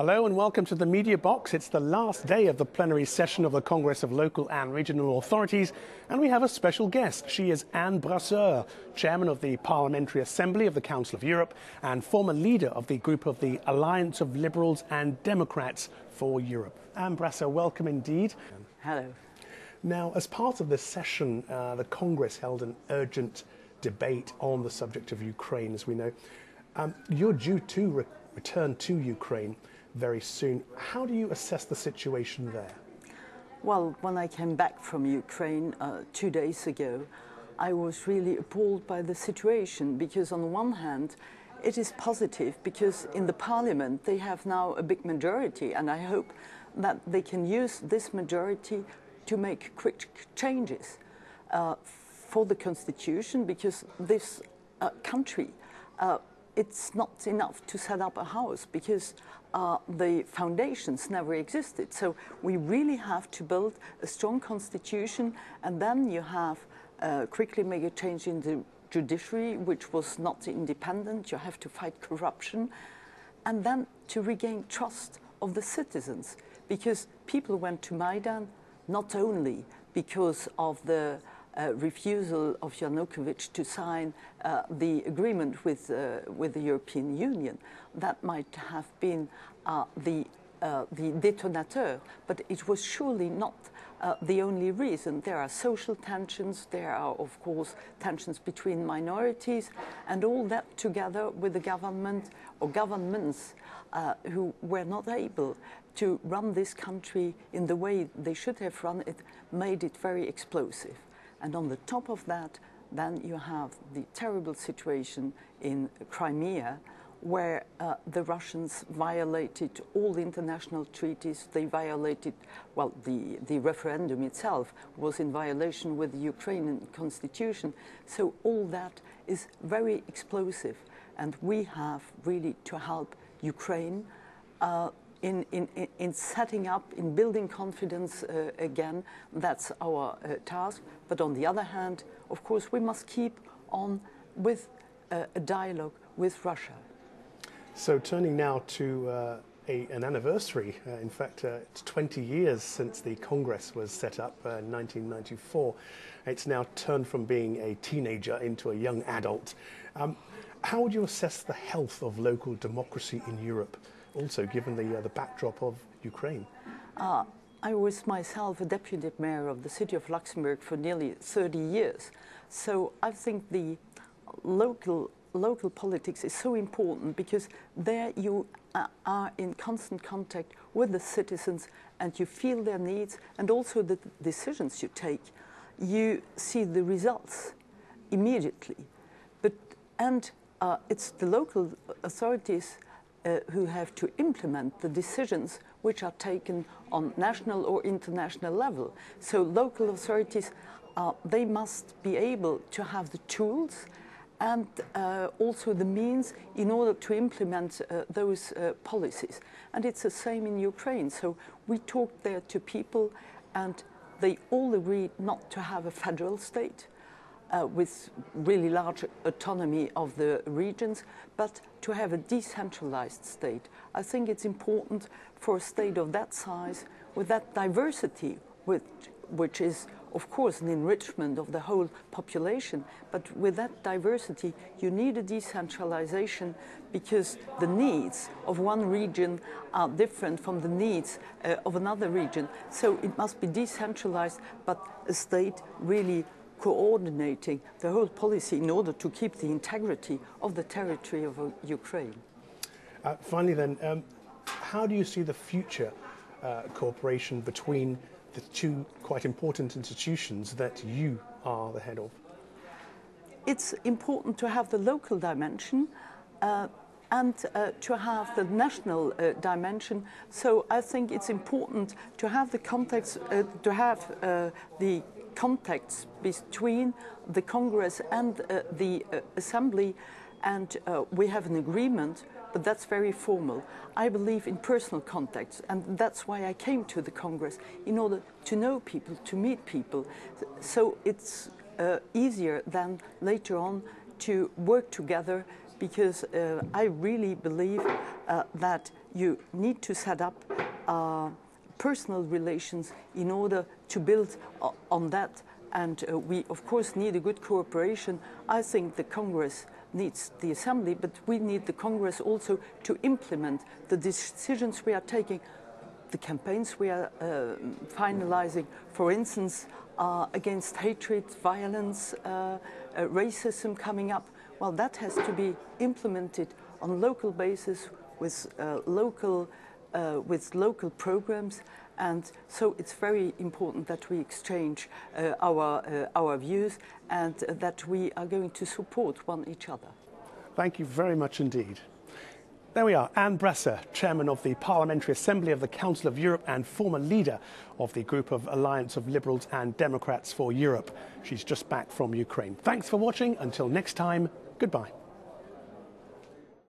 Hello and welcome to the Media Box. It's the last day of the plenary session of the Congress of Local and Regional Authorities, and we have a special guest. She is Anne BRASSEUR, Chairman of the Parliamentary Assembly of the Council of Europe and former leader of the group of the Alliance of Liberals and Democrats for Europe. Anne BRASSEUR, welcome indeed. Hello. Now, as part of this session, the Congress held an urgent debate on the subject of Ukraine, as we know. You're due to return to Ukraine very soon. How do you assess the situation there? Well, when I came back from Ukraine 2 days ago, I was really appalled by the situation because on the one hand, it is positive because in the parliament they have now a big majority, and I hope that they can use this majority to make quick changes for the constitution, because this country, it's not enough to set up a house because the foundations never existed. So we really have to build a strong constitution, and then you have quickly make a change in the judiciary, which was not independent. You have to fight corruption, and then to regain trust of the citizens, because people went to Maidan not only because of the refusal of Yanukovych to sign the agreement with the European Union. That might have been the detonateur, but it was surely not the only reason. There are social tensions, there are of course tensions between minorities, and all that together with the government or governments who were not able to run this country in the way they should have run it, made it very explosive. And on the top of that, then you have the terrible situation in Crimea, where the Russians violated all the international treaties. They violated, well, the referendum itself was in violation with the Ukrainian constitution. So all that is very explosive, and we have really to help Ukraine in setting up, in building confidence again. That's our task. But on the other hand, of course, we must keep on with a dialogue with Russia. So turning now to an anniversary, in fact, it's 20 years since the Congress was set up in 1994. It's now turned from being a teenager into a young adult. How would you assess the health of local democracy in Europe, also given the backdrop of Ukraine? I was myself a deputy mayor of the city of Luxembourg for nearly 30 years. So I think the local politics is so important, because there you are in constant contact with the citizens and you feel their needs, and also the decisions you take. You see the results immediately. It's the local authorities who have to implement the decisions which are taken on national or international level. So local authorities, they must be able to have the tools and also the means in order to implement those policies. And it's the same in Ukraine. So we talked there to people, and they all agreed not to have a federal state with really large autonomy of the regions, but to have a decentralized state. I think it's important for a state of that size, with that diversity, which is of course an enrichment of the whole population, but with that diversity you need a decentralization, because the needs of one region are different from the needs of another region. So it must be decentralized, but a state really coordinating the whole policy in order to keep the integrity of the territory of Ukraine. Finally then, how do you see the future cooperation between the two quite important institutions that you are the head of? It's important to have the local dimension and to have the national dimension. So I think it's important to have the contacts, the contacts between the Congress and the Assembly, and we have an agreement, but that's very formal. I believe in personal contacts, and that's why I came to the Congress, in order to know people, to meet people. So it's easier than later on to work together because I really believe that you need to set up personal relations in order to build on that. And we, of course, need a good cooperation. I think the Congress needs the Assembly, but we need the Congress also to implement the decisions we are taking, the campaigns we are finalizing, for instance, against hatred, violence, racism coming up. Well, that has to be implemented on local basis with local programs, and so it's very important that we exchange our views and that we are going to support each other. Thank you very much indeed. There we are, Anne BRASSEUR, Chairman of the Parliamentary Assembly of the Council of Europe and former leader of the group of Alliance of Liberals and Democrats for Europe. She's just back from Ukraine. Thanks for watching. Until next time, goodbye.